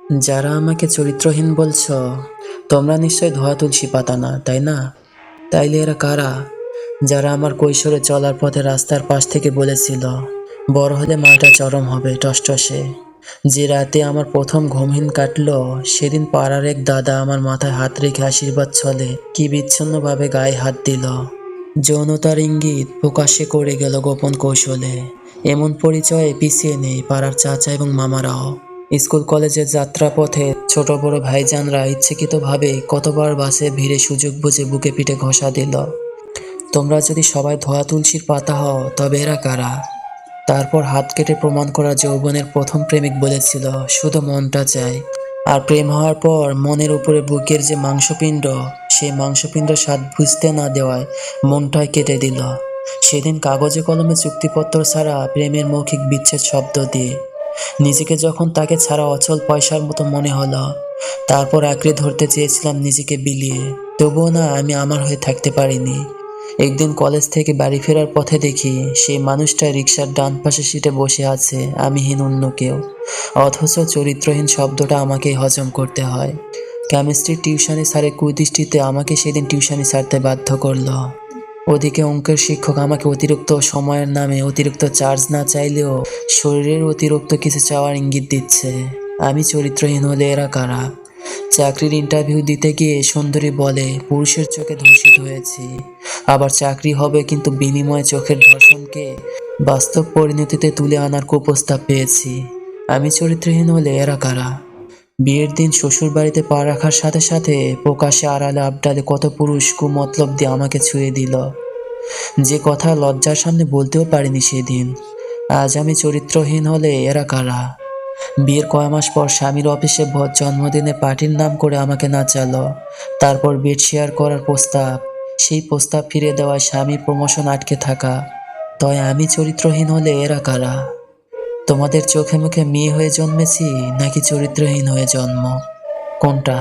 যারা আমাকে চরিত্রহীন বলছো, তোমরা নিশ্চয় ধোয়া তুলসী পাতা না, তাই না? তাইলে এরা কারা? যারা আমার কৈশোরে চলার পথে রাস্তার পাশ থেকে বলেছিল, বড় হলে মালটা চরম হবে, টসটসে। যে রাতে আমার প্রথম ঘুমহীন কাটলো, সেদিন পাড়ার এক দাদা আমার মাথায় হাত রেখে আশীর্বাদ ছলে কি বিচ্ছিন্নভাবে গায়ে হাত দিল। যৌনতার ইঙ্গিত প্রকাশ্যে করে গেল গোপন কৌশলে। এমন পরিচয়ে পিছিয়ে নেই পাড়ার চাচা এবং মামারাও। স্কুল কলেজের যাত্রাপথে ছোট বড় ভাইজানরা ইচ্ছাকৃতভাবে কতবার বাসে ভিড়ে সুযোগ বুঝে বুকে পিঠে ঘষা দিল। তোমরা যদি সবাই ধোয়া তুলসীর পাতা হও, তবে এরা কারা? তারপর হাত কেটে প্রমাণ করা যৌবনের প্রথম প্রেমিক বলেছিল, শুধু মনটা চাই। আর প্রেম হওয়ার পর মনের উপরে বুকের যে মাংসপিণ্ড, সেই মাংসপিণ্ড স্বাদ বুঝতে না দেওয়ায় মনটাই কেটে দিল। সেদিন কাগজে কলমে চুক্তিপত্র ছাড়া প্রেমের মৌখিক বিচ্ছেদ শব্দ দিয়ে নিজেকে যখন তাকে ছাড়া অচল পয়সার মতো মনে হলো, তারপর আঁকড়ে ধরতে চেয়েছিলাম নিজেকে বিলিয়ে। তবুও না, আমি আমার হয়ে থাকতে পারিনি। একদিন কলেজ থেকে বাড়ি ফেরার পথে দেখি সেই মানুষটা রিকশার ডান পাশে সিটে বসে আছে, আমিহীন অন্য কেউ। অথচ চরিত্রহীন শব্দটা আমাকেই হজম করতে হয়। কেমিস্ট্রির টিউশনি স্যারের কুদৃষ্টিতে আমাকে সেদিন টিউশনি ছাড়তে বাধ্য করলো। ওদিকে অঙ্কের শিক্ষক আমাকে অতিরিক্ত সময়ের নামে অতিরিক্ত চার্জ না চাইলেও শরীরের অতিরিক্ত কিছু চাওয়ার ইঙ্গিত দিচ্ছে। আমি চরিত্রহীন হলে এরা কারা? চাকরির ইন্টারভিউ দিতে গিয়ে সুন্দরী বলে পুরুষের চোখে ধর্ষিত হয়েছি, আবার চাকরি হবে কিন্তু বিনিময়ে চোখের ধর্ষণকে বাস্তব পরিণতিতে তুলে আনার কুপ্রস্তাব পেয়েছি। আমি চরিত্রহীন হলে এরা কারা? বিয়ের দিন শ্বশুর বাড়িতে পা রাখার সাথে সাথে প্রকাশ্যে আড়ালে আবডালে কত পুরুষ কুমতলব দিয়ে আমাকে ছুঁয়ে দিল, যে কথা লজ্জার সামনে বলতেও পারিনি সেদিন। আজ আমি চরিত্রহীন হলে এরা কারা? বিয়ের কয় মাস পর স্বামীর অফিসে জন্মদিনে পার্টির নাম করে আমাকে নাচালো, তারপর বেড শেয়ার করার প্রস্তাব, সেই প্রস্তাব ফিরিয়ে দেওয়ায় স্বামী প্রমোশন আটকে থাকা। তাই আমি চরিত্রহীন হলে এরা কারা? তোমাদের চোখে মুখে মেয়ে হয়ে জন্মেছি নাকি চরিত্রহীন হয়ে জন্ম? কোনটা?